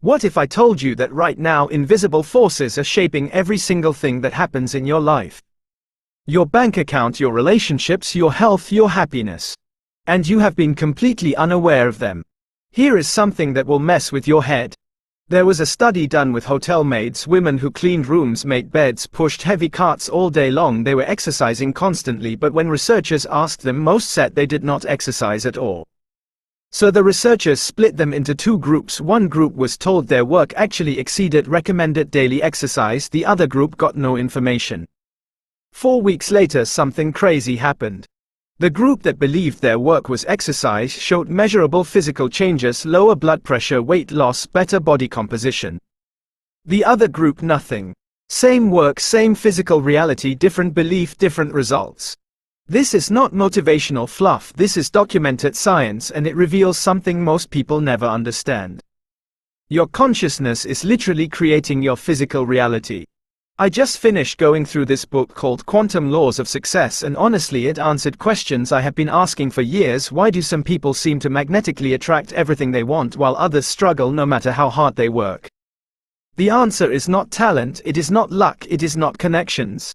What if I told you that right now invisible forces are shaping every single thing that happens in your life? Your bank account, your relationships, your health, your happiness. And you have been completely unaware of them. Here is something that will mess with your head. There was a study done with hotel maids, women who cleaned rooms, made beds, pushed heavy carts all day long. They were exercising constantly, but when researchers asked them, most said they did not exercise at all. So the researchers split them into two groups. One group was told their work actually exceeded recommended daily exercise. The other group got no information. 4 weeks later, something crazy happened. The group that believed their work was exercise showed measurable physical changes: lower blood pressure, weight loss, better body composition. The other group, nothing. Same work, same physical reality, different belief, different results. This is not motivational fluff, this is documented science, and it reveals something most people never understand. Your consciousness is literally creating your physical reality. I just finished going through this book called Quantum Laws of Success, and honestly it answered questions I have been asking for years. Why do some people seem to magnetically attract everything they want while others struggle no matter how hard they work? The answer is not talent, it is not luck, it is not connections.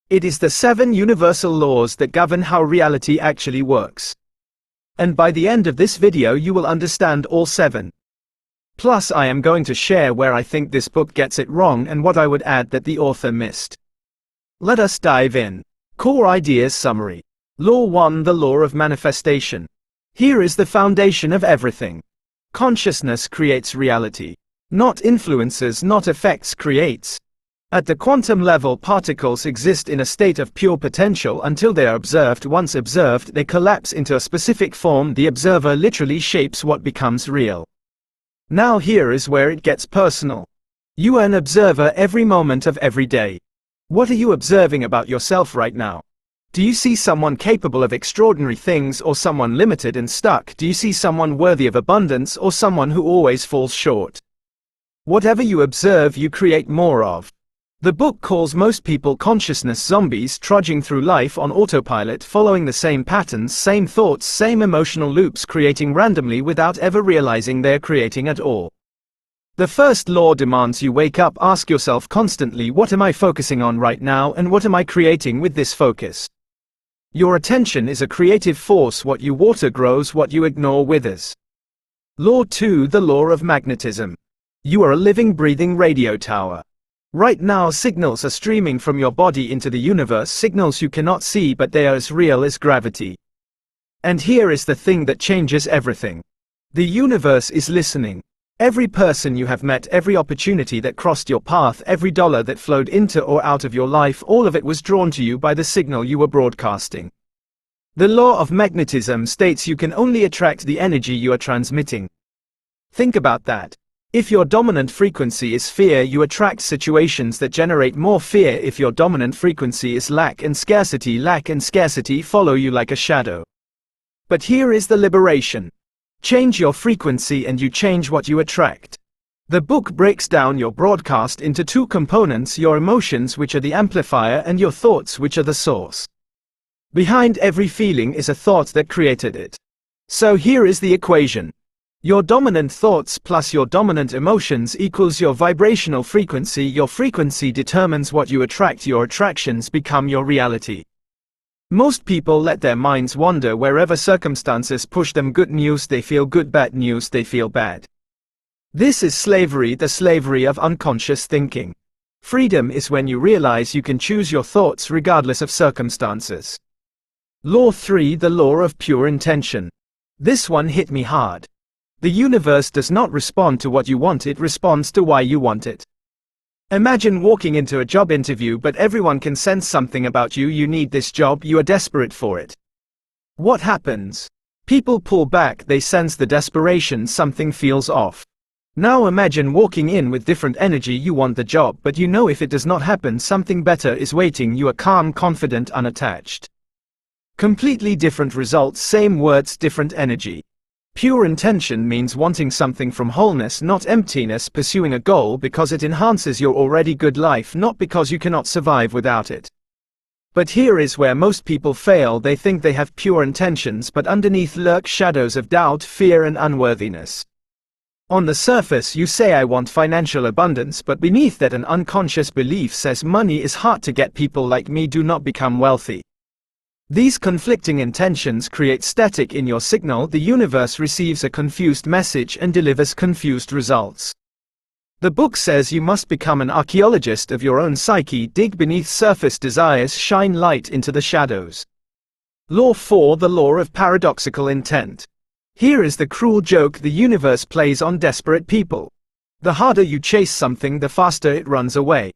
It is the 7 universal laws that govern how reality actually works. And by the end of this video you will understand all 7. Plus I am going to share where I think this book gets it wrong and what I would add that the author missed. Let us dive in. Core Ideas Summary. Law 1: The Law of Manifestation. Here is the foundation of everything. Consciousness creates reality. Not influences, not effects, creates. At the quantum level, particles exist in a state of pure potential until they are observed. Once observed, they collapse into a specific form. The observer literally shapes what becomes real. Now here is where it gets personal. You are an observer every moment of every day. What are you observing about yourself right now? Do you see someone capable of extraordinary things, or someone limited and stuck? Do you see someone worthy of abundance, or someone who always falls short? Whatever you observe, you create more of. The book calls most people consciousness zombies, trudging through life on autopilot, following the same patterns, same thoughts, same emotional loops, creating randomly without ever realizing they're creating at all. The first law demands you wake up, ask yourself constantly, what am I focusing on right now, and what am I creating with this focus? Your attention is a creative force. What you water grows, what you ignore withers. Law 2: The Law of Magnetism. You are a living, breathing radio tower. Right now signals are streaming from your body into the universe, signals you cannot see, but they are as real as gravity. And here is the thing that changes everything. The universe is listening. Every person you have met, every opportunity that crossed your path, every dollar that flowed into or out of your life, all of it was drawn to you by the signal you were broadcasting. The law of magnetism states you can only attract the energy you are transmitting. Think about that. If your dominant frequency is fear, you attract situations that generate more fear. If your dominant frequency is lack and scarcity follow you like a shadow. But here is the liberation. Change your frequency and you change what you attract. The book breaks down your broadcast into 2 components: your emotions, which are the amplifier, and your thoughts, which are the source. Behind every feeling is a thought that created it. So here is the equation. Your dominant thoughts plus your dominant emotions equals your vibrational frequency. Your frequency determines what you attract. Your attractions become your reality. Most people let their minds wander wherever circumstances push them. Good news, they feel good. Bad news, they feel bad. This is slavery, the slavery of unconscious thinking. Freedom is when you realize you can choose your thoughts regardless of circumstances. Law 3: The Law of Pure Intention. This one hit me hard. The universe does not respond to what you want, it responds to why you want it. Imagine walking into a job interview, but everyone can sense something about you. You need this job, you are desperate for it. What happens? People pull back, they sense the desperation, something feels off. Now imagine walking in with different energy. You want the job, but you know if it does not happen, something better is waiting. You are calm, confident, unattached. Completely different results, same words, different energy. Pure intention means wanting something from wholeness, not emptiness, pursuing a goal because it enhances your already good life, not because you cannot survive without it. But here is where most people fail. They think they have pure intentions, but underneath lurk shadows of doubt, fear, and unworthiness. On the surface you say I want financial abundance, but beneath that an unconscious belief says money is hard to get, people like me do not become wealthy. These conflicting intentions create static in your signal. The universe receives a confused message and delivers confused results. The book says you must become an archaeologist of your own psyche, dig beneath surface desires, shine light into the shadows. Law 4, the law of paradoxical intent. Here is the cruel joke the universe plays on desperate people. The harder you chase something, the faster it runs away.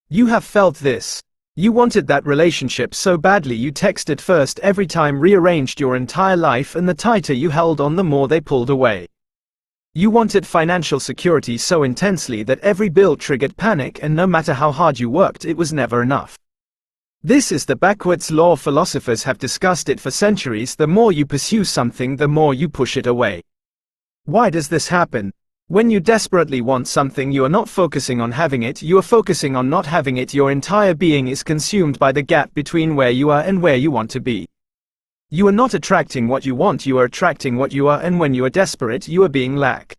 You have felt this. You wanted that relationship so badly you texted first every time, rearranged your entire life, and the tighter you held on, the more they pulled away. You wanted financial security so intensely that every bill triggered panic, and no matter how hard you worked, it was never enough. This is the backwards law. Philosophers have discussed it for centuries. The more you pursue something, the more you push it away. Why does this happen? When you desperately want something, you are not focusing on having it, you are focusing on not having it. Your entire being is consumed by the gap between where you are and where you want to be. You are not attracting what you want, you are attracting what you are, and when you are desperate, you are being lack.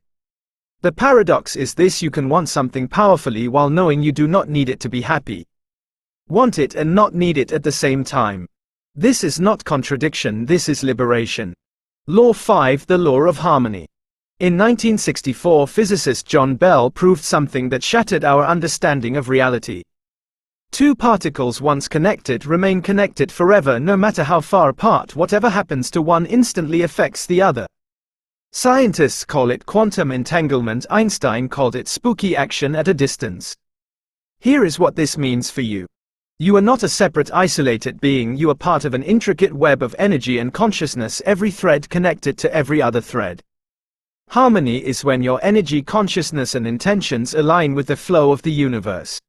The paradox is this: you can want something powerfully while knowing you do not need it to be happy. Want it and not need it at the same time. This is not contradiction, this is liberation. Law 5, the law of harmony. In 1964, physicist John Bell proved something that shattered our understanding of reality. Two particles once connected remain connected forever, no matter how far apart. Whatever happens to one instantly affects the other. Scientists call it quantum entanglement. Einstein called it spooky action at a distance. Here is what this means for you. You are not a separate, isolated being, you are part of an intricate web of energy and consciousness, every thread connected to every other thread. Harmony is when your energy, consciousness and intentions align with the flow of the universe.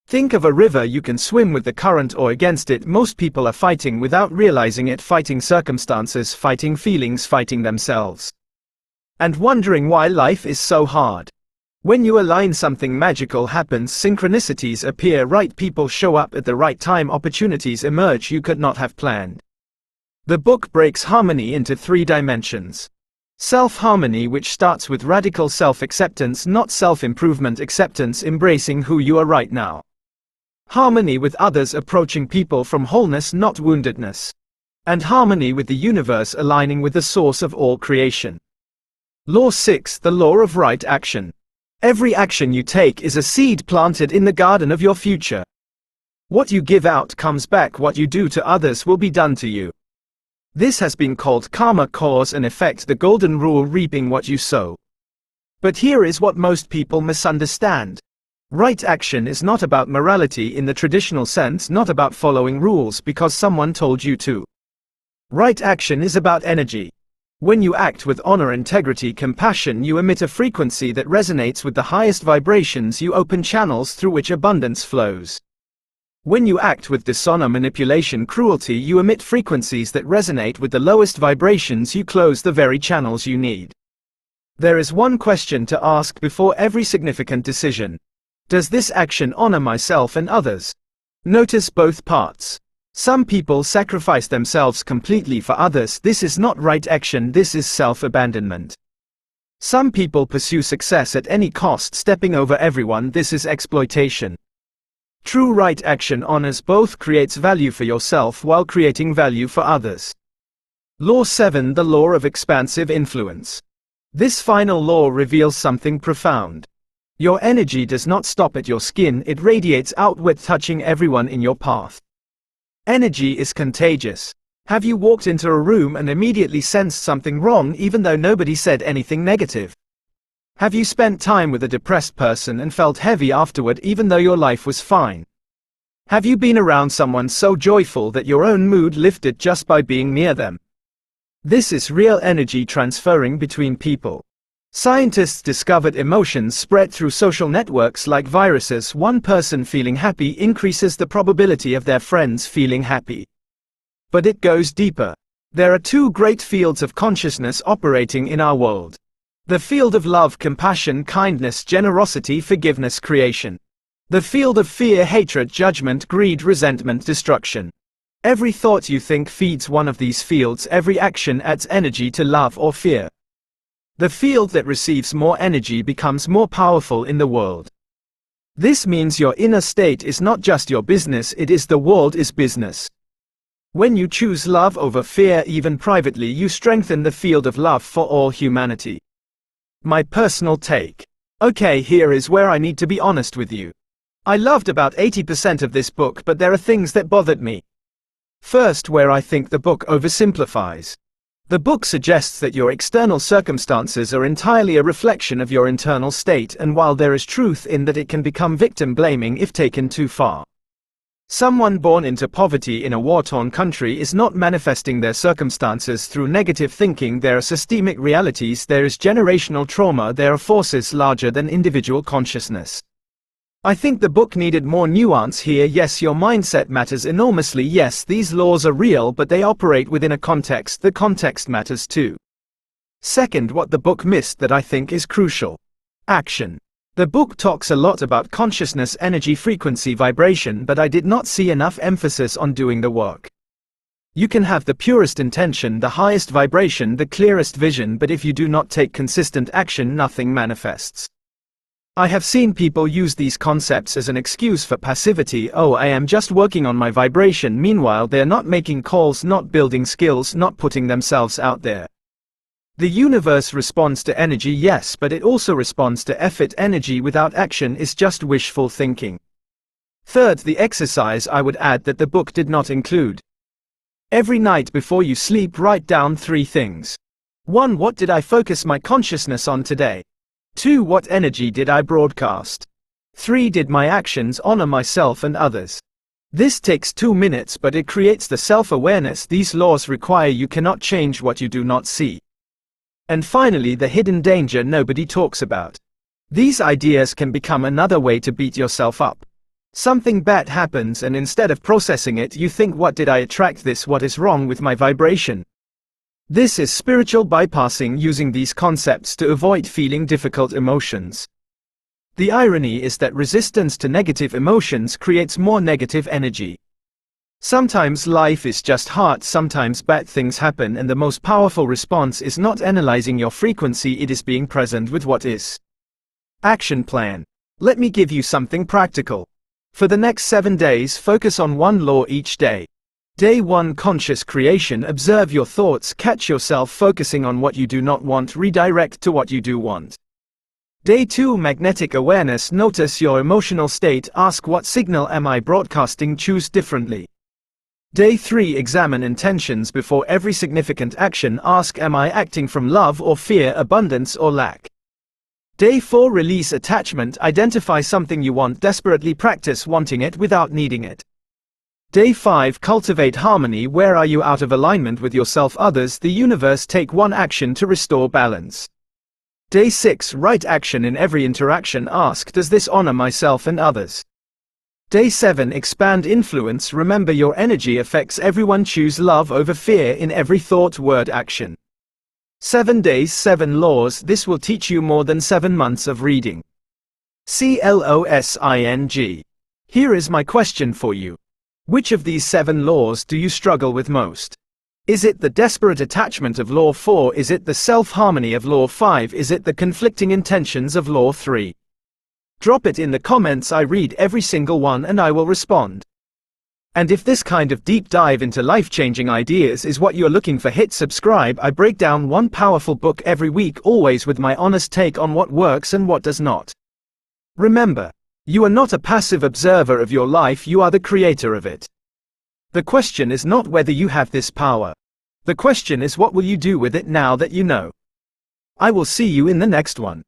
Think of a river. You can swim with the current or against it. Most people are fighting without realizing it, fighting circumstances, fighting feelings, fighting themselves. And wondering why life is so hard. When you align, something magical happens. Synchronicities appear, right people show up at the right time, opportunities emerge you could not have planned. The book breaks harmony into 3 dimensions. Self-harmony, which starts with radical self-acceptance, not self-improvement, acceptance, embracing who you are right now. Harmony with others, approaching people from wholeness, not woundedness. And harmony with the universe, aligning with the source of all creation. Law 6, the law of right action. Every action you take is a seed planted in the garden of your future. What you give out comes back. What you do to others will be done to you. This has been called karma, cause and effect, the golden rule, reaping what you sow. But here is what most people misunderstand. Right action is not about morality in the traditional sense, not about following rules because someone told you to. Right action is about energy. When you act with honor, integrity, compassion, you emit a frequency that resonates with the highest vibrations. You open channels through which abundance flows. When you act with dishonor, manipulation, cruelty, you emit frequencies that resonate with the lowest vibrations. You close the very channels you need. There is one question to ask before every significant decision. Does this action honor myself and others? Notice both parts. Some people sacrifice themselves completely for others. This is not right action, this is self-abandonment. Some people pursue success at any cost, stepping over everyone. This is exploitation. True right action honors both, creates value for yourself while creating value for others. Law 7, the law of expansive influence. This final law reveals something profound. Your energy does not stop at your skin, it radiates outward, touching everyone in your path. Energy is contagious. Have you walked into a room and immediately sensed something wrong even though nobody said anything negative? Have you spent time with a depressed person and felt heavy afterward even though your life was fine? Have you been around someone so joyful that your own mood lifted just by being near them? This is real energy transferring between people. Scientists discovered emotions spread through social networks like viruses. One person feeling happy increases the probability of their friends feeling happy. But it goes deeper. There are 2 great fields of consciousness operating in our world. The field of love, compassion, kindness, generosity, forgiveness, creation. The field of fear, hatred, judgment, greed, resentment, destruction. Every thought you think feeds one of these fields. Every action adds energy to love or fear. The field that receives more energy becomes more powerful in the world. This means your inner state is not just your business, it is the world is business. When you choose love over fear, even privately, you strengthen the field of love for all humanity. My personal take. Okay, here is where I need to be honest with you. I loved about 80% of this book, but there are things that bothered me. First, where I think the book oversimplifies. The book suggests that your external circumstances are entirely a reflection of your internal state, and while there is truth in that, it can become victim-blaming if taken too far. Someone born into poverty in a war-torn country is not manifesting their circumstances through negative thinking. There are systemic realities, there is generational trauma, there are forces larger than individual consciousness. I think the book needed more nuance here. Yes, your mindset matters enormously. Yes, these laws are real, but they operate within a context. The context matters too. Second, what the book missed that I think is crucial. Action. The book talks a lot about consciousness, energy, frequency, vibration, but I did not see enough emphasis on doing the work. You can have the purest intention, the highest vibration, the clearest vision, but if you do not take consistent action, nothing manifests. I have seen people use these concepts as an excuse for passivity. Oh, I am just working on my vibration. Meanwhile, they're not making calls, not building skills, not putting themselves out there. The universe responds to energy, yes, but it also responds to effort. Energy without action is just wishful thinking. Third, the exercise I would add that the book did not include. Every night before you sleep, write down 3 things. 1. What did I focus my consciousness on today? 2. What energy did I broadcast? 3. Did my actions honor myself and others? This takes 2 minutes, but it creates the self-awareness these laws require. You cannot change what you do not see. And finally, the hidden danger nobody talks about. These ideas can become another way to beat yourself up. Something bad happens, and instead of processing it, you think, what did I attract this? What is wrong with my vibration? This is spiritual bypassing, using these concepts to avoid feeling difficult emotions. The irony is that resistance to negative emotions creates more negative energy. Sometimes life is just hard, sometimes bad things happen, and the most powerful response is not analyzing your frequency, it is being present with what is. Action plan. Let me give you something practical. For the next 7 days, focus on 1 law each day. Day 1, conscious creation. Observe your thoughts, catch yourself focusing on what you do not want, redirect to what you do want. Day 2, magnetic awareness. Notice your emotional state, ask, what signal am I broadcasting? Choose differently. Day 3, examine intentions before every significant action. Ask, am I acting from love or fear, abundance or lack? Day 4, release attachment. Identify something you want desperately, practice wanting it without needing it. Day 5, cultivate harmony. Where are you out of alignment with yourself, others, the universe? Take 1 action to restore balance. Day 6, write action in every interaction. Ask, does this honor myself and others? Day 7, expand influence. Remember, your energy affects everyone. Choose love over fear in every thought, word, action. 7 days, 7 laws. This will teach you more than 7 months of reading. CLOSING. Here is my question for you. Which of these 7 laws do you struggle with most? Is it the desperate attachment of Law 4? Is it the self-harmony of Law 5? Is it the conflicting intentions of Law 3? Drop it in the comments. I read every single one and I will respond. And if this kind of deep dive into life-changing ideas is what you're looking for, hit subscribe. I break down 1 powerful book every week, always with my honest take on what works and what does not. Remember, you are not a passive observer of your life, you are the creator of it. The question is not whether you have this power. The question is, what will you do with it now that you know? I will see you in the next one.